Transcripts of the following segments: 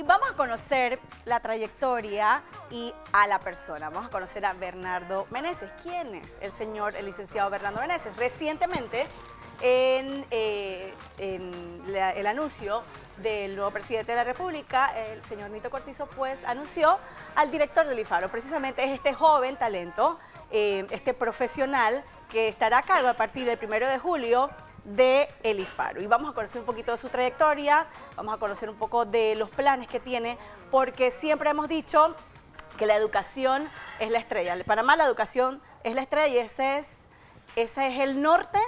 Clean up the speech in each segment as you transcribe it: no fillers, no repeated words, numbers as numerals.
Y vamos a conocer la trayectoria y a la persona. Vamos a conocer a Bernardo Meneses. ¿Quién es el licenciado Bernardo Meneses? Recientemente, en el anuncio del nuevo presidente de la República, el señor Nito Cortizo, pues anunció al director del IFARU. Precisamente es este joven talento, este profesional que estará a cargo a partir del 1 de julio de el IFARU. Y vamos a conocer un poquito de su trayectoria, vamos a conocer un poco de los planes que tiene, porque siempre hemos dicho que la educación es la estrella. En Panamá la educación es la estrella y ese es el norte,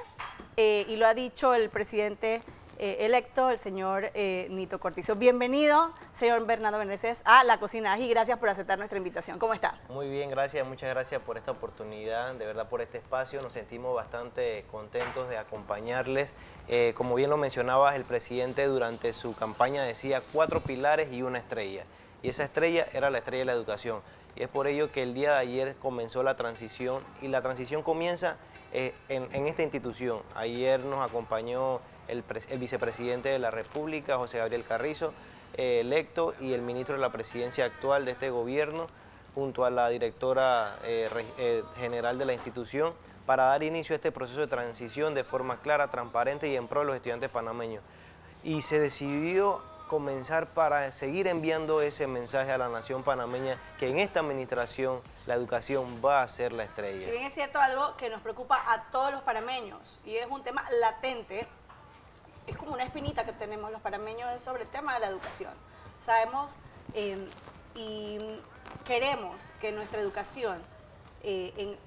y lo ha dicho el presidente electo, el señor Nito Cortizo. Bienvenido, señor Bernardo Meneses, a La Cocina Ají. Gracias por aceptar nuestra invitación. ¿Cómo está? Muy bien, gracias. Muchas gracias por esta oportunidad, de verdad por este espacio. Nos sentimos bastante contentos de acompañarles. Como bien lo mencionabas, el presidente durante su campaña decía 4 pilares y una estrella. Y esa estrella era la estrella de la educación. Y es por ello que el día de ayer comenzó la transición, y la transición comienza en esta institución. Ayer nos acompañó el vicepresidente de la República, José Gabriel Carrizo, electo, y el ministro de la presidencia actual de este gobierno, junto a la directora general de la institución, para dar inicio a este proceso de transición de forma clara, transparente y en pro de los estudiantes panameños. Y se decidió comenzar para seguir enviando ese mensaje a la nación panameña, que en esta administración la educación va a ser la estrella. Si bien es cierto, algo que nos preocupa a todos los panameños, y es un tema latente, es como una espinita que tenemos los panameños, es sobre el tema de la educación. Sabemos y queremos que nuestra educación,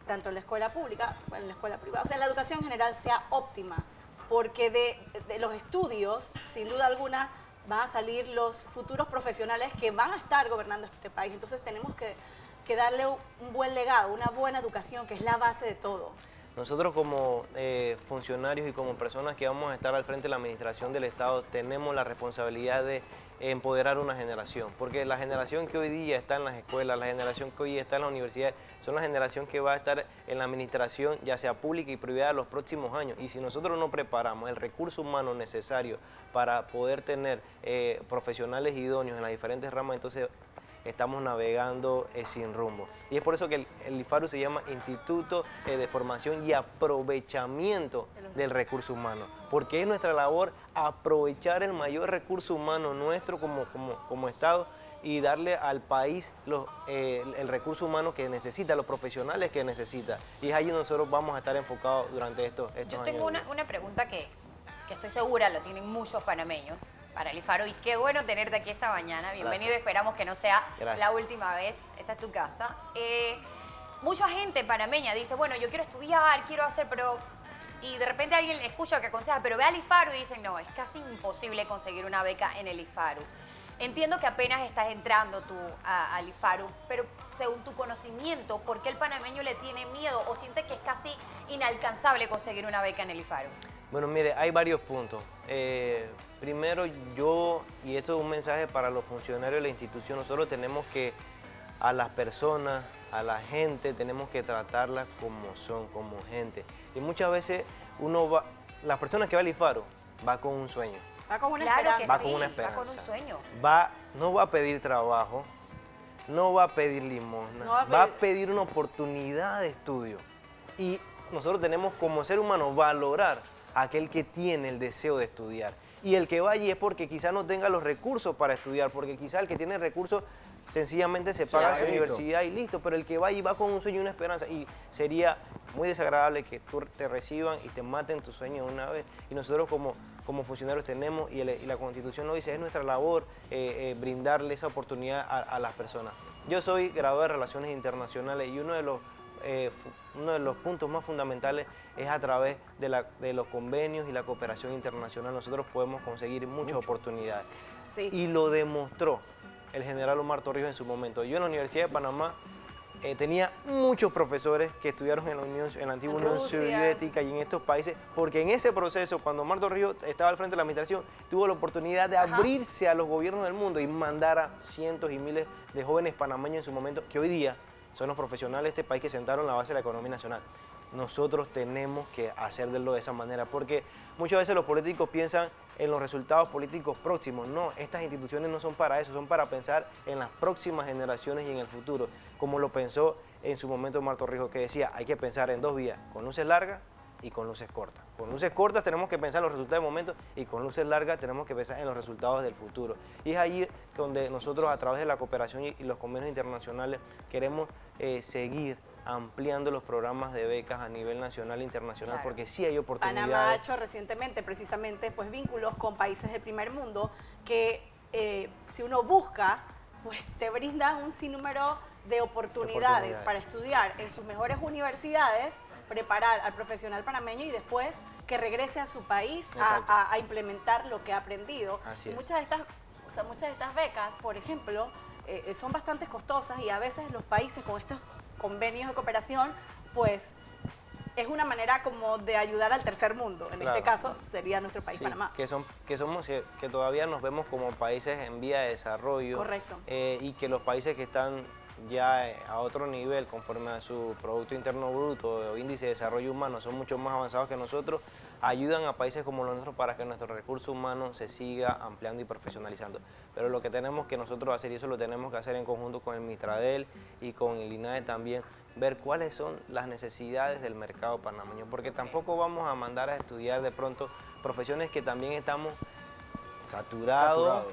tanto en la escuela pública como en la escuela privada, o sea, la educación en general sea óptima, porque de los estudios, sin duda alguna, van a salir los futuros profesionales que van a estar gobernando este país. Entonces tenemos que darle un buen legado, una buena educación, que es la base de todo. Nosotros como funcionarios y como personas que vamos a estar al frente de la administración del Estado tenemos la responsabilidad de empoderar una generación, porque la generación que hoy día está en las escuelas, la generación que hoy día está en las universidades, son la generación que va a estar en la administración, ya sea pública y privada, los próximos años. Y si nosotros no preparamos el recurso humano necesario para poder tener profesionales idóneos en las diferentes ramas, entonces estamos navegando sin rumbo. Y es por eso que el IFARU se llama Instituto de Formación y Aprovechamiento del Recurso Humano, porque es nuestra labor aprovechar el mayor recurso humano nuestro como Estado y darle al país el recurso humano que necesita, los profesionales que necesita. Y es allí donde nosotros vamos a estar enfocados durante estos años. Yo tengo una pregunta que estoy segura lo tienen muchos panameños para el IFARU, y qué bueno tenerte aquí esta mañana. Bienvenido. Gracias. Esperamos que no sea la última vez. Esta es tu casa. Mucha gente panameña dice, bueno, yo quiero estudiar, quiero hacer, pero... Y de repente alguien escucha que aconseja, pero ve al IFARU, y dicen, no, es casi imposible conseguir una beca en el IFARU. Entiendo que apenas estás entrando tú al IFARU, pero según tu conocimiento, ¿por qué el panameño le tiene miedo o siente que es casi inalcanzable conseguir una beca en el IFARU? Bueno, mire, hay varios puntos. Primero, y esto es un mensaje para los funcionarios de la institución, nosotros tenemos que a las personas, a la gente, tenemos que tratarlas como son, como gente. Y muchas veces las personas que va al IFARU va con un sueño. Va con una esperanza. Va con una esperanza. Va con un sueño. No va a pedir trabajo, no va a pedir limosna, va a pedir una oportunidad de estudio. Y nosotros tenemos como ser humano valorar a aquel que tiene el deseo de estudiar. Y el que va allí es porque quizá no tenga los recursos para estudiar, porque quizá el que tiene recursos sencillamente se paga su universidad y listo, pero el que va allí va con un sueño y una esperanza, y sería muy desagradable que tú te reciban y te maten tu sueño una vez. Y nosotros como funcionarios tenemos, y la Constitución lo dice, es nuestra labor brindarle esa oportunidad a las personas. Yo soy graduado de Relaciones Internacionales, y uno de los puntos más fundamentales es a través de los convenios y la cooperación internacional. Nosotros podemos conseguir muchas oportunidades. Sí. Y lo demostró el general Omar Torrijos en su momento. Yo en la Universidad de Panamá tenía muchos profesores que estudiaron en la antigua Unión Soviética y en estos países, porque en ese proceso, cuando Omar Torrijos estaba al frente de la administración, tuvo la oportunidad de abrirse a los gobiernos del mundo y mandar a cientos y miles de jóvenes panameños en su momento, que hoy día son los profesionales de este país que sentaron la base de la economía nacional. Nosotros tenemos que hacerlo de esa manera, porque muchas veces los políticos piensan en los resultados políticos próximos. No, estas instituciones no son para eso, son para pensar en las próximas generaciones y en el futuro, como lo pensó en su momento Omar Torrijos, que decía, hay que pensar en dos vías, con luces largas y con luces cortas. Con luces cortas tenemos que pensar en los resultados del momento y con luces largas tenemos que pensar en los resultados del futuro. Y es ahí donde nosotros, a través de la cooperación y los convenios internacionales, queremos seguir ampliando los programas de becas a nivel nacional e internacional, claro, porque sí hay oportunidades. Panamá ha hecho recientemente precisamente pues vínculos con países del primer mundo que si uno busca, pues te brindan un sinnúmero de oportunidades para estudiar en sus mejores universidades, preparar al profesional panameño y después que regrese a su país a implementar lo que ha aprendido. Y muchas de estas becas, por ejemplo, son bastante costosas y a veces los países con estos convenios de cooperación, pues es una manera como de ayudar al tercer mundo. En este caso sería nuestro país, Panamá. Que todavía nos vemos como países en vía de desarrollo. Correcto. Y que los países que están ya a otro nivel, conforme a su Producto Interno Bruto o índice de desarrollo humano, son mucho más avanzados que nosotros, ayudan a países como los nuestros para que nuestro recurso humano se siga ampliando y profesionalizando. Pero lo que tenemos que nosotros hacer, y eso lo tenemos que hacer en conjunto con el Mitradel y con el INADE también, ver cuáles son las necesidades del mercado panameño, porque tampoco vamos a mandar a estudiar de pronto profesiones que también estamos saturados.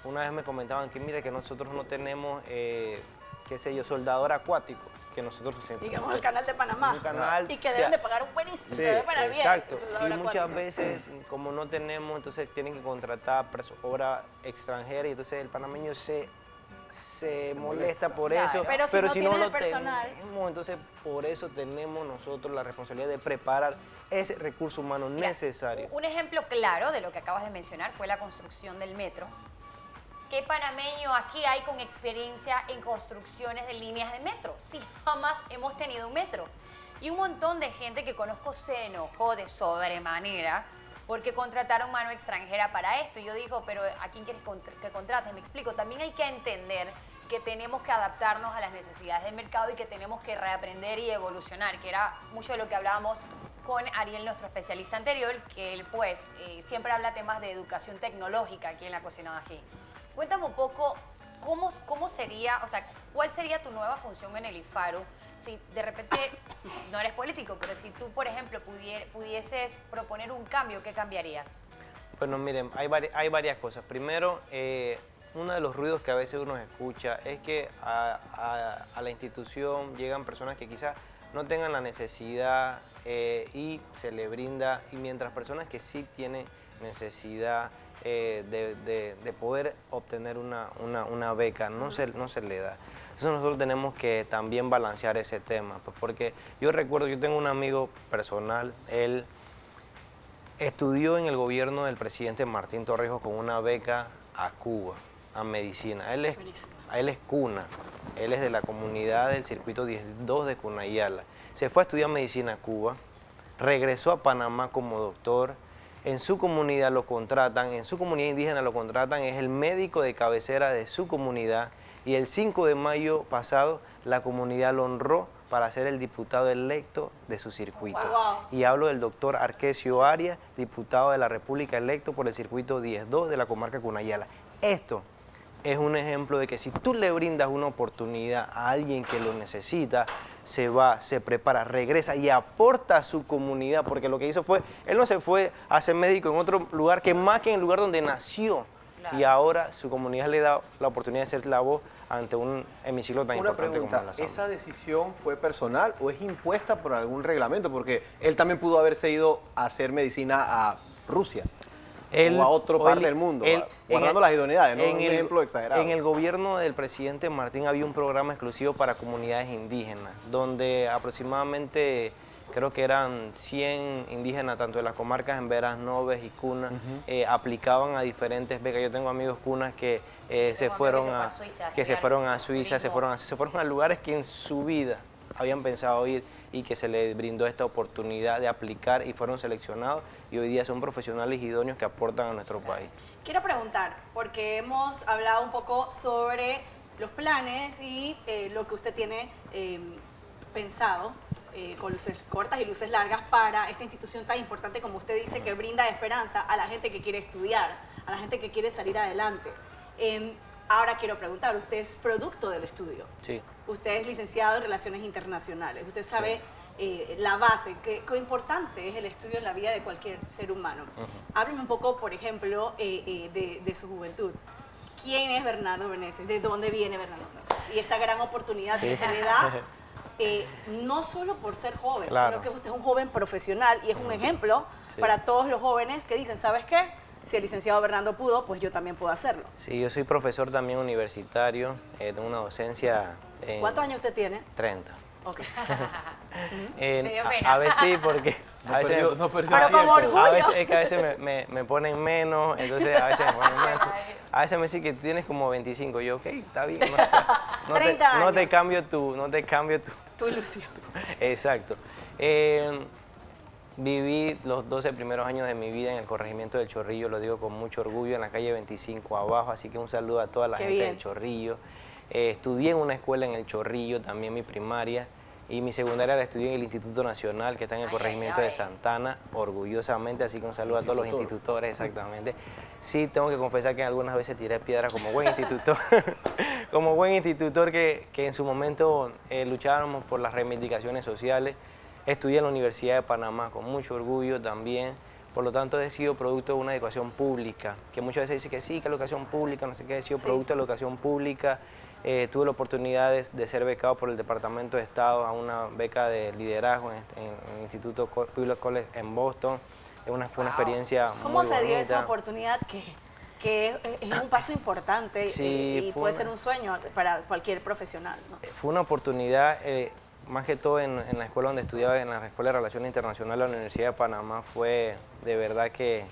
Una vez me comentaban que mire que nosotros no tenemos, qué sé yo, soldador acuático, que nosotros digamos el canal de Panamá, un canal, y que deben de pagar un buenísimo, se debe pagar bien. Exacto, y muchas veces como no tenemos, entonces tienen que contratar obra extranjera y entonces el panameño se molesta por eso, pero si no lo tenemos, entonces por eso tenemos nosotros la responsabilidad de preparar ese recurso humano necesario. Un ejemplo claro de lo que acabas de mencionar fue la construcción del metro. ¿Qué panameño aquí hay con experiencia en construcciones de líneas de metro? Si jamás hemos tenido un metro. Y un montón de gente que conozco se enojó de sobremanera porque contrataron mano extranjera para esto. Y yo digo, pero ¿a quién quieres que contrates? Me explico, también hay que entender que tenemos que adaptarnos a las necesidades del mercado y que tenemos que reaprender y evolucionar, que era mucho de lo que hablábamos con Ariel, nuestro especialista anterior, que él pues siempre habla temas de educación tecnológica aquí en La Cocina de Ají. Cuéntame un poco cómo sería, o sea, cuál sería tu nueva función en el IFARU, si de repente, no eres político, pero si tú, por ejemplo, pudieses proponer un cambio, ¿qué cambiarías? Bueno, miren, hay varias cosas. Primero, uno de los ruidos que a veces uno escucha es que a la institución llegan personas que quizás no tengan la necesidad y se le brinda, y mientras personas que sí tienen necesidad de poder obtener una beca, no se le da. Entonces nosotros tenemos que también balancear ese tema, pues porque yo recuerdo, yo tengo un amigo personal, él estudió en el gobierno del presidente Martín Torrijos con una beca a Cuba, a medicina. Él es cuna, él es de la comunidad del circuito 12 de Cunayala. Se fue a estudiar medicina a Cuba, regresó a Panamá como doctor. En su comunidad lo contratan, en su comunidad indígena lo contratan, es el médico de cabecera de su comunidad, y el 5 de mayo pasado la comunidad lo honró para ser el diputado electo de su circuito. Wow. Y hablo del doctor Arquesio Arias, diputado de la República electo por el circuito 10-2 de la comarca Cunayala. Esto es un ejemplo de que si tú le brindas una oportunidad a alguien que lo necesita, se va, se prepara, regresa y aporta a su comunidad, porque lo que hizo fue, él no se fue a ser médico en otro lugar que más que en el lugar donde nació. Claro. Y ahora su comunidad le da la oportunidad de ser la voz ante un hemiciclo tan importante como la Asamblea. ¿Esa decisión fue personal o es impuesta por algún reglamento? Porque él también pudo haberse ido a hacer medicina a Rusia o a otra parte del mundo, guardando las idoneidades, ¿no? Un ejemplo exagerado. En el gobierno del presidente Martín había un programa exclusivo para comunidades indígenas, donde aproximadamente, creo que eran 100 indígenas, tanto de las comarcas en Veras, Noves y Cuna, aplicaban a diferentes becas. Yo tengo amigos cunas que se fueron a Suiza, se fueron a lugares que en su vida habían pensado ir, y que se les brindó esta oportunidad de aplicar y fueron seleccionados, y hoy día son profesionales idóneos que aportan a nuestro país. Quiero preguntar, porque hemos hablado un poco sobre los planes y lo que usted tiene pensado con luces cortas y luces largas para esta institución tan importante como usted dice, que brinda esperanza a la gente que quiere estudiar, a la gente que quiere salir adelante. Ahora quiero preguntar, usted es producto del estudio. Sí. Usted es licenciado en Relaciones Internacionales. Usted sabe la base, qué importante es el estudio en la vida de cualquier ser humano. Hábleme un poco, por ejemplo, de su juventud. ¿Quién es Bernardo Meneses? ¿De dónde viene Bernardo Meneses? Y esta gran oportunidad que se le da, no solo por ser joven, sino que usted es un joven profesional y es un ejemplo para todos los jóvenes que dicen, ¿sabes qué? Si el licenciado Bernardo pudo, pues yo también puedo hacerlo. Sí, yo soy profesor también universitario, tengo una docencia... ¿Cuántos años usted tiene? 30. Ok. A veces sí, porque... Pero como orgullo. Es que a veces me ponen menos, entonces a veces me ponen más. A veces me dicen que tienes como 25. Yo, ok, está bien. No, o sea, 30 años. No te cambio tu ilusión. Exacto. Viví los 12 primeros años de mi vida en el corregimiento del Chorrillo, lo digo con mucho orgullo, en la calle 25 abajo, así que un saludo a toda la gente del Chorrillo. Estudié en una escuela en el Chorrillo, también mi primaria, y mi secundaria la estudié en el Instituto Nacional, que está en el corregimiento de Santana, orgullosamente, así que un saludo a todos los institutores, exactamente. Sí, tengo que confesar que algunas veces tiré piedras como buen institutor, como buen institutor que en su momento luchábamos por las reivindicaciones sociales. Estudié en la Universidad de Panamá con mucho orgullo también, por lo tanto he sido producto de una educación pública, que muchas veces dicen que sí, que la educación pública, no sé qué, he sido producto de la educación pública. Tuve la oportunidad de ser becado por el Departamento de Estado a una beca de liderazgo en el Instituto Public College en Boston. Fue una experiencia muy bonita. ¿Cómo se dio esa oportunidad que es un paso importante y puede ser un sueño para cualquier profesional, ¿no? Fue una oportunidad, más que todo en la escuela donde estudiaba, en la Escuela de Relaciones Internacionales de la Universidad de Panamá, fue de verdad que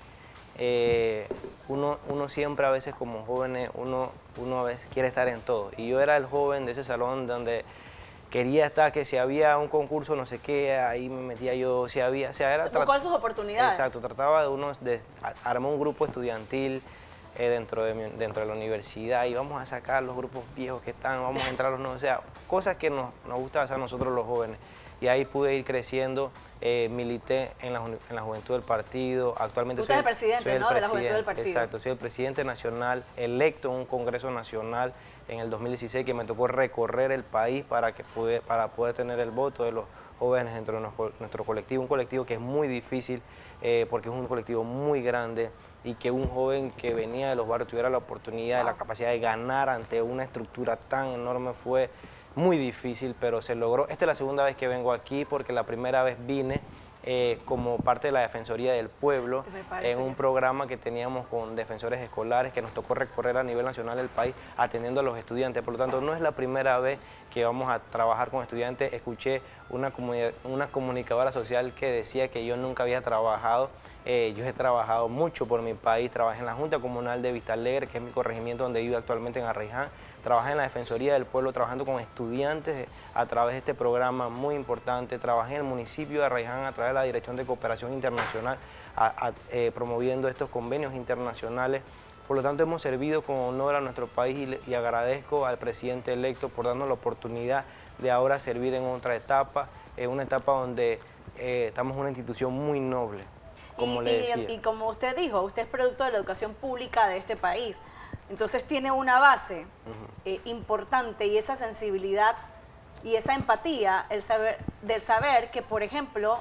uno siempre a veces como jóvenes, uno a veces quiere estar en todo. Y yo era el joven de ese salón donde quería estar, que si había un concurso, no sé qué, ahí me metía yo, si había, o sea, era... Buscar sus oportunidades. Exacto, trataba de armar un grupo estudiantil dentro de la universidad y vamos a sacar los grupos viejos que están, vamos a entrar a los nuevos, o sea, cosas que nos gusta hacer nosotros los jóvenes. Y ahí pude ir creciendo, milité en la juventud del partido, actualmente Usted es el presidente, ¿no?, de la juventud del partido. Exacto, soy el presidente nacional, electo en un congreso nacional en el 2016, que me tocó recorrer el país para poder tener el voto de los jóvenes dentro de nuestro colectivo, un colectivo que es muy difícil porque es un colectivo muy grande y que un joven que venía de los barrios tuviera la oportunidad, la capacidad de ganar ante una estructura tan enorme fue muy difícil, pero se logró. Esta es la segunda vez que vengo aquí porque la primera vez vine como parte de la Defensoría del Pueblo en un programa que teníamos con defensores escolares que nos tocó recorrer a nivel nacional el país atendiendo a los estudiantes. Por lo tanto, no es la primera vez que vamos a trabajar con estudiantes. Escuché una comunicadora social que decía que yo nunca había trabajado. Yo he trabajado mucho por mi país, trabajé en la Junta Comunal de Vista Alegre, que es mi corregimiento donde vivo actualmente en Arraiján. Trabajé en la Defensoría del Pueblo trabajando con estudiantes a través de este programa muy importante. Trabajé en el municipio de Arraiján a través de la Dirección de Cooperación Internacional promoviendo estos convenios internacionales. Por lo tanto, hemos servido con honor a nuestro país y agradezco al presidente electo por darnos la oportunidad de ahora servir en otra etapa, una etapa donde estamos en una institución muy noble, como le decía. Y como usted dijo, usted es producto de la educación pública de este país. Entonces tiene una base importante y esa sensibilidad y esa empatía del saber que, por ejemplo,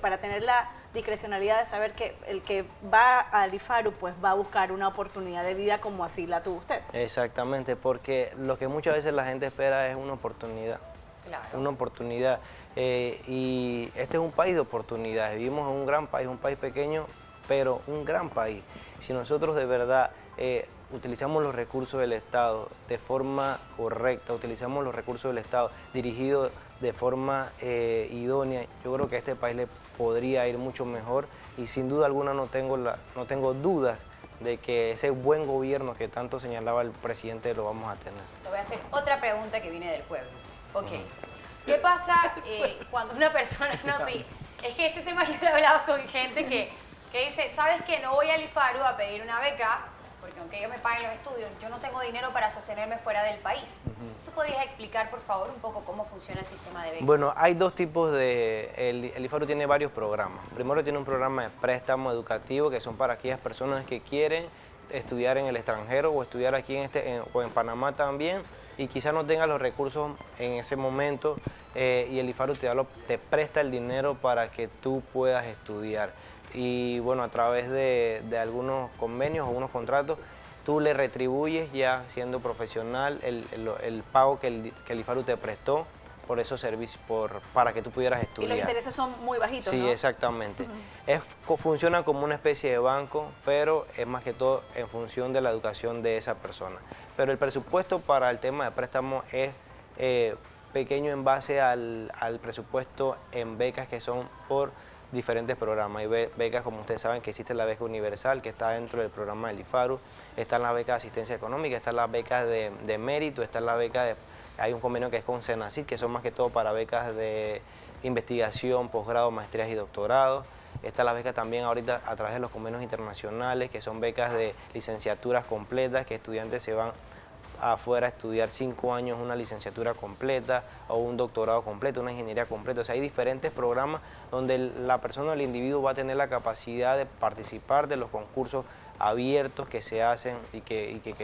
para tener la discrecionalidad de saber que el que va al IFARU pues va a buscar una oportunidad de vida como así la tuvo usted. Exactamente, porque lo que muchas veces la gente espera es una oportunidad. Claro. Una oportunidad. Y este es un país de oportunidades. Vivimos en un gran país, un país pequeño, pero un gran país. Si nosotros de verdad utilizamos los recursos del Estado de forma correcta, utilizamos los recursos del Estado dirigidos de forma idónea, yo creo que a este país le podría ir mucho mejor y sin duda alguna no tengo dudas de que ese buen gobierno que tanto señalaba el presidente lo vamos a tener. Te voy a hacer otra pregunta que viene del pueblo. Ok. ¿Qué pasa cuando una persona, no sé, es que este tema yo lo he hablado con gente que dice, ¿sabes qué? No voy al IFARU a pedir una beca porque aunque ellos me paguen los estudios, yo no tengo dinero para sostenerme fuera del país. ¿Tú podrías explicar, por favor, un poco cómo funciona el sistema de becas? Bueno, hay dos tipos de... El IFARU tiene varios programas. Primero tiene un programa de préstamo educativo, que son para aquellas personas que quieren estudiar en el extranjero o estudiar aquí o en Panamá también, y quizás no tengan los recursos en ese momento, y el IFARU te presta el dinero para que tú puedas estudiar. Y bueno, a través de algunos convenios o unos contratos, tú le retribuyes ya siendo profesional el pago que el IFARU te prestó por esos servicios, para que tú pudieras estudiar. Y los intereses son muy bajitos, sí, ¿no? Exactamente. Funciona como una especie de banco, pero es más que todo en función de la educación de esa persona. Pero el presupuesto para el tema de préstamo es pequeño en base al presupuesto en becas que son por diferentes programas. Hay becas, como ustedes saben, que existe la beca universal, que está dentro del programa del IFARU, están las becas de asistencia económica, están las becas de mérito, está la beca de... Hay un convenio que es con Senacid, que son más que todo para becas de investigación, posgrado, maestrías y doctorados. Está la beca también ahorita a través de los convenios internacionales, que son becas de licenciaturas completas, que estudiantes se van afuera a estudiar 5 años una licenciatura completa o un doctorado completo, una ingeniería completa. O sea, hay diferentes programas donde la persona, el individuo va a tener la capacidad de participar de los concursos abiertos que se hacen y que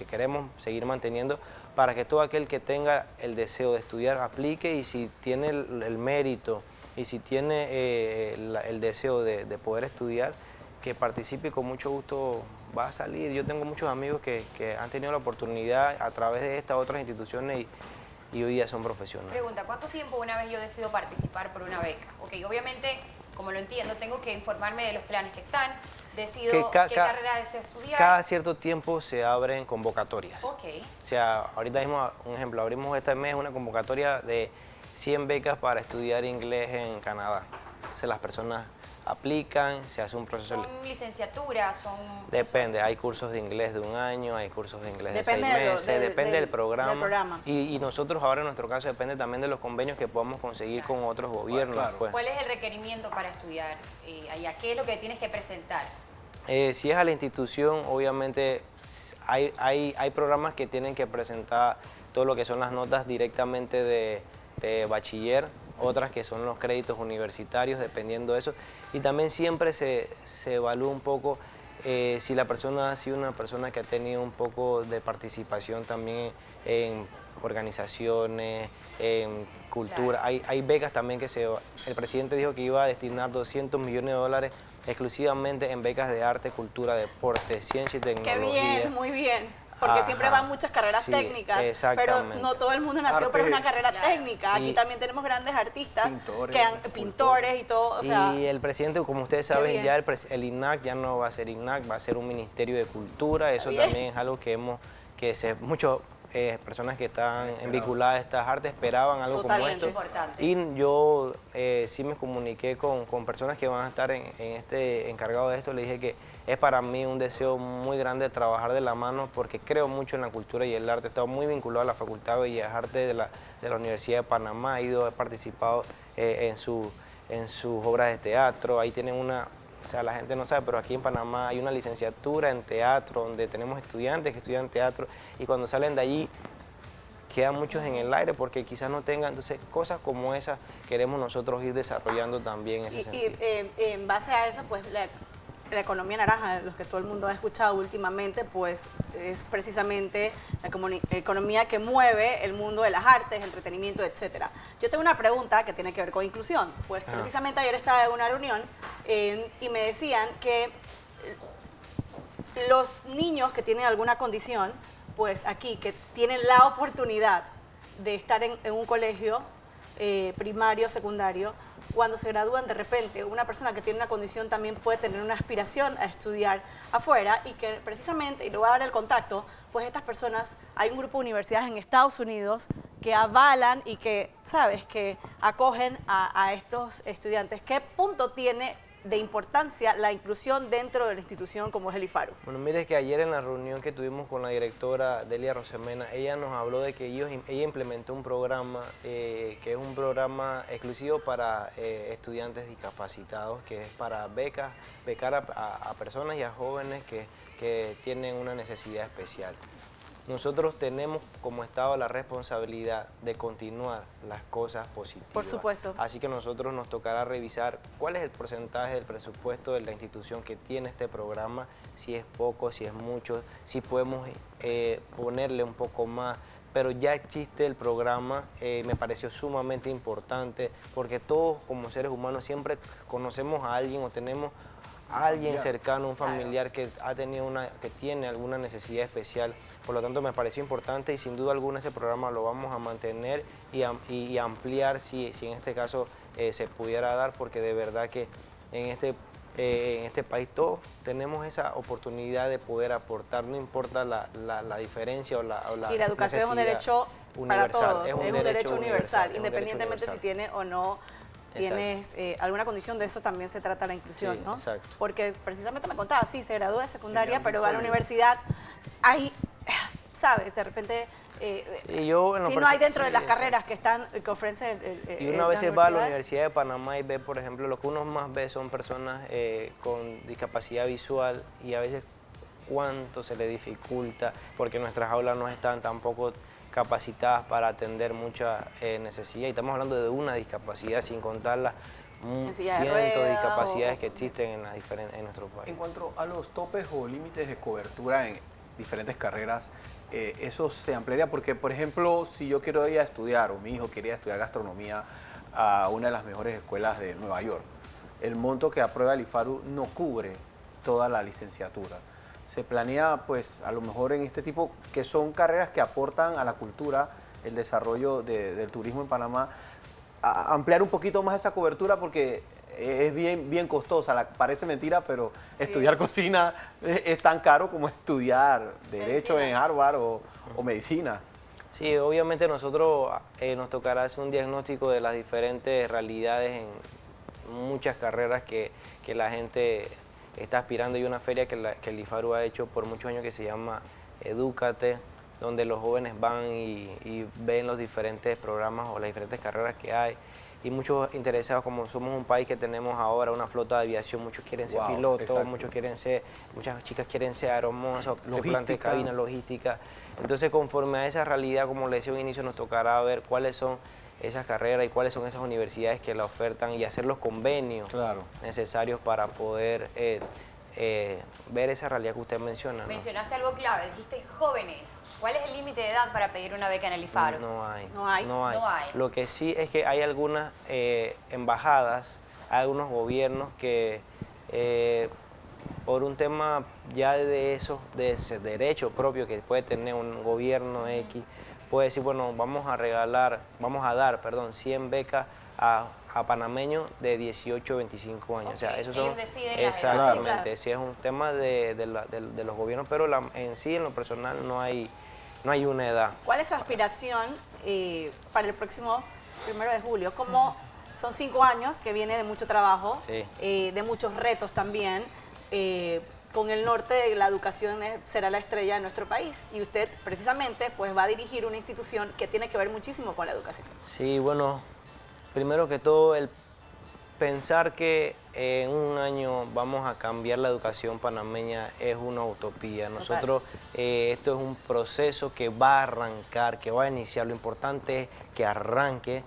queremos seguir manteniendo, para que todo aquel que tenga el deseo de estudiar aplique, y si tiene el mérito y si tiene el deseo de poder estudiar, que participe, y con mucho gusto va a salir. Yo tengo muchos amigos que han tenido la oportunidad a través de estas otras instituciones y hoy día son profesionales. Pregunta, ¿cuánto tiempo una vez yo decido participar por una beca? Ok, obviamente, como lo entiendo, tengo que informarme de los planes que están, decido qué carrera deseo estudiar. Cada cierto tiempo se abren convocatorias. Ok. O sea, ahorita mismo, un ejemplo, abrimos este mes una convocatoria de 100 becas para estudiar inglés en Canadá. Entonces las personas aplican, se hace un proceso... ¿Son licenciaturas? Son... Depende, hay cursos de inglés de 1 año, hay cursos de inglés de 6 meses, depende del programa. Y nosotros ahora en nuestro caso depende también de los convenios que podamos conseguir con otros gobiernos. Claro. Pues. ¿Cuál es el requerimiento para estudiar allá? ¿Qué es lo que tienes que presentar? Si es a la institución, obviamente hay programas que tienen que presentar todo lo que son las notas directamente de bachiller, otras que son los créditos universitarios, dependiendo de eso. Y también siempre se evalúa un poco si la persona ha sido una persona que ha tenido un poco de participación también en organizaciones, en cultura. Claro. Hay becas también que el presidente dijo que iba a destinar $200 millones exclusivamente en becas de arte, cultura, deporte, ciencia y tecnología. Qué bien, muy bien. Porque siempre van muchas carreras técnicas, pero no todo el mundo nació para una carrera técnica. Aquí también tenemos grandes artistas, pintores y todo. O sea, y el presidente, como ustedes saben, ya el INAC ya no va a ser INAC, va a ser un Ministerio de Cultura. Eso también es algo que muchas personas que están vinculadas a estas artes esperaban algo como esto. Importante. Y yo sí me comuniqué con personas que van a estar encargados de esto. Le dije que es para mí un deseo muy grande trabajar de la mano, porque creo mucho en la cultura y el arte. He estado muy vinculado a la Facultad de Bellas Artes de la Universidad de Panamá. He participado en sus obras de teatro. Ahí tienen o sea, la gente no sabe, pero aquí en Panamá hay una licenciatura en teatro, donde tenemos estudiantes que estudian teatro, y cuando salen de allí quedan muchos en el aire porque quizás no tengan. Entonces, cosas como esas queremos nosotros ir desarrollando también en ese sentido. Y en base a eso, pues la economía naranja, de los que todo el mundo ha escuchado últimamente, pues es precisamente la economía que mueve el mundo de las artes, el entretenimiento, etcétera. Yo tengo una pregunta que tiene que ver con inclusión. Pues precisamente ayer estaba en una reunión y me decían que los niños que tienen alguna condición, pues aquí, que tienen la oportunidad de estar en un colegio primario, secundario, cuando se gradúan de repente, una persona que tiene una condición también puede tener una aspiración a estudiar afuera, y que precisamente, y le voy a dar el contacto, pues estas personas, hay un grupo de universidades en Estados Unidos que avalan y que, ¿sabes?, que acogen a estos estudiantes. ¿Qué punto tiene de importancia la inclusión dentro de la institución como es el IFARU? Bueno, mire que ayer en la reunión que tuvimos con la directora Delia Rosemena, ella nos habló de que ella implementó un programa que es un programa exclusivo para estudiantes discapacitados, que es para becar a personas y a jóvenes que tienen una necesidad especial. Nosotros tenemos como Estado la responsabilidad de continuar las cosas positivas. Por supuesto. Así que a nosotros nos tocará revisar cuál es el porcentaje del presupuesto de la institución que tiene este programa, si es poco, si es mucho, si podemos ponerle un poco más. Pero ya existe el programa, me pareció sumamente importante, porque todos como seres humanos siempre conocemos a alguien o tenemos a alguien cercano, un familiar que ha tenido que tiene alguna necesidad especial. Por lo tanto, me pareció importante y sin duda alguna ese programa lo vamos a mantener y ampliar si en este caso se pudiera dar, porque de verdad que en este país todos tenemos esa oportunidad de poder aportar, no importa la diferencia o la Y la educación es un derecho para todos, es un derecho universal, independientemente universal. si tiene o no tienes alguna condición. De eso también se trata la inclusión, sí, ¿no? Exacto. Porque precisamente me contaba, sí, se graduó de secundaria, pero va a la universidad, ahí, ¿sabes? De repente, sí, yo si no hay dentro de las carreras que ofrece y una vez va a la Universidad de Panamá y ve, por ejemplo, lo que uno más ve son personas con discapacidad visual, y a veces cuánto se le dificulta, porque nuestras aulas no están tampoco capacitadas para atender mucha necesidad, y estamos hablando de una discapacidad sin contar las cientos de discapacidades que existen en nuestro país. En cuanto a los topes o límites de cobertura en diferentes carreras, eso se ampliaría porque, por ejemplo, si yo quiero ir a estudiar o mi hijo quería estudiar gastronomía a una de las mejores escuelas de Nueva York, el monto que aprueba el IFARU no cubre toda la licenciatura. Se planea, pues, a lo mejor en este tipo, que son carreras que aportan a la cultura, el desarrollo del turismo en Panamá, a ampliar un poquito más esa cobertura porque es bien costosa. Parece mentira, pero sí, estudiar cocina es tan caro como estudiar Derecho en Harvard o Medicina. Sí, obviamente nosotros nos tocará hacer un diagnóstico de las diferentes realidades en muchas carreras que la gente está aspirando. Hay una feria que el IFARU ha hecho por muchos años que se llama Edúcate, donde los jóvenes van y ven los diferentes programas o las diferentes carreras que hay. Y muchos interesados, como somos un país que tenemos ahora una flota de aviación, muchos quieren ser pilotos, muchas chicas quieren ser aeromosas, tripulantes de cabina, logística. Entonces, conforme a esa realidad, como le decía al inicio, nos tocará ver cuáles son esas carreras y cuáles son esas universidades que la ofertan y hacer los convenios necesarios para poder ver esa realidad que usted menciona, ¿no? Mencionaste algo clave, dijiste jóvenes. ¿Cuál es el límite de edad para pedir una beca en el IFARU? No hay. No hay. Lo que sí es que hay algunas embajadas, hay algunos gobiernos que por un tema ya de ese derecho propio que puede tener un gobierno X, puede decir, bueno, vamos a dar 100 becas a panameños de 18 a 25 años. O sea, esos ellos son, deciden exactamente, sí es un tema de los gobiernos, pero en sí, en lo personal, no hay una edad. ¿Cuál es su aspiración para el próximo 1 de julio? Como son 5 años que viene de mucho trabajo, de muchos retos también. Con el norte, la educación será la estrella de nuestro país, y usted precisamente pues va a dirigir una institución que tiene que ver muchísimo con la educación. Sí, bueno, primero que todo, el pensar que en un año vamos a cambiar la educación panameña es una utopía. Nosotros, esto es un proceso que va a arrancar, que va a iniciar. Lo importante es que arranque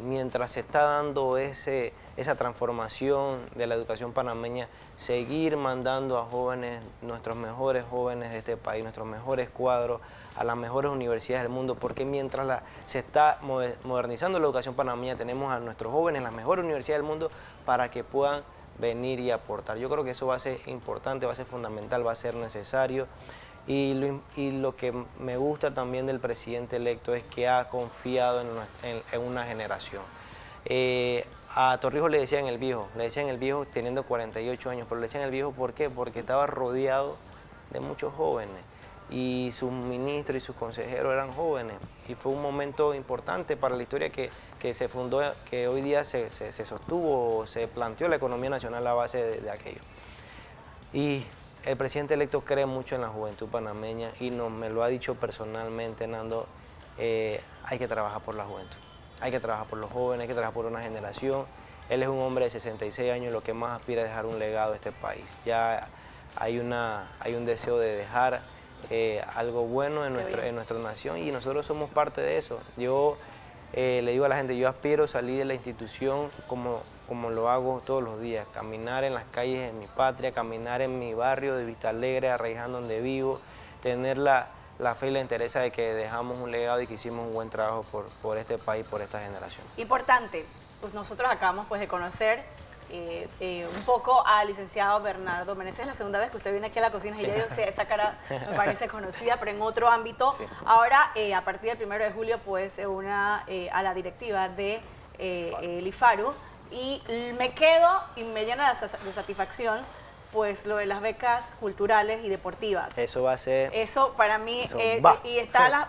mientras se está dando esa transformación de la educación panameña, seguir mandando a jóvenes, nuestros mejores jóvenes de este país, nuestros mejores cuadros, a las mejores universidades del mundo, porque mientras se está modernizando la educación panameña, tenemos a nuestros jóvenes en las mejores universidades del mundo para que puedan venir y aportar. Yo creo que eso va a ser importante, va a ser fundamental, va a ser necesario. Y lo que me gusta también del presidente electo es que ha confiado en una generación. A Torrijos le decían el viejo teniendo 48 años, pero le decían el viejo, ¿por qué? Porque estaba rodeado de muchos jóvenes. y sus ministros y sus consejeros eran jóvenes. Y fue un momento importante para la historia que se fundó, que hoy día se sostuvo, se planteó la economía nacional a base de aquello. Y el presidente electo cree mucho en la juventud panameña y me lo ha dicho personalmente, Nando, hay que trabajar por la juventud, hay que trabajar por los jóvenes, hay que trabajar por una generación. Él es un hombre de 66 años y lo que más aspira es dejar un legado a este país. Ya hay un deseo de dejar algo bueno en nuestra nación y nosotros somos parte de eso. Yo le digo a la gente, yo aspiro a salir de la institución como lo hago todos los días, caminar en las calles de mi patria, caminar en mi barrio de Vista Alegre, Arraiján, donde vivo, tener la fe y la entereza de que dejamos un legado y que hicimos un buen trabajo por este país, por esta generación. Importante, pues nosotros acabamos de conocer un poco al licenciado Bernardo Meneses. Es la segunda vez que usted viene aquí a la cocina, sí. Y yo sé, esa cara me parece conocida, pero en otro ámbito. Sí. Ahora, a partir del 1 de julio, pues se una a la directiva de el IFARU, y me quedo y me llena de satisfacción pues lo de las becas culturales y deportivas. Eso va a ser... Eso para mí, y está la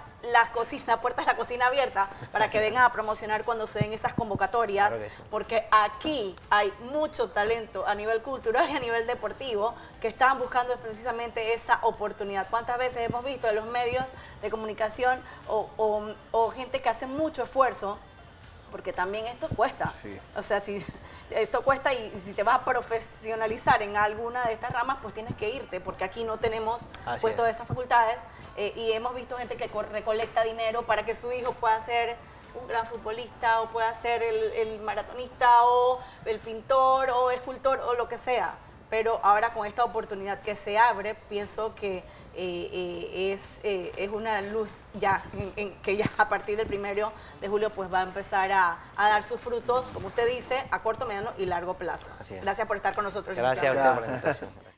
puerta de la cocina abierta para que vengan a promocionar cuando se den esas convocatorias, claro que sí. Porque aquí hay mucho talento a nivel cultural y a nivel deportivo que están buscando precisamente esa oportunidad. ¿Cuántas veces hemos visto en los medios de comunicación o gente que hace mucho esfuerzo? Porque también esto cuesta. Sí. O sea, si esto cuesta y si te vas a profesionalizar en alguna de estas ramas, pues tienes que irte, porque aquí no tenemos pues todas esas facultades y hemos visto gente que recolecta dinero para que su hijo pueda ser un gran futbolista o pueda ser el maratonista o el pintor o escultor o lo que sea. Pero ahora con esta oportunidad que se abre, pienso que es una luz ya, que ya a partir del 1 de julio pues va a empezar a dar sus frutos, como usted dice, a corto, mediano y largo plazo. Gracias por estar con nosotros. Gracias a usted por la invitación.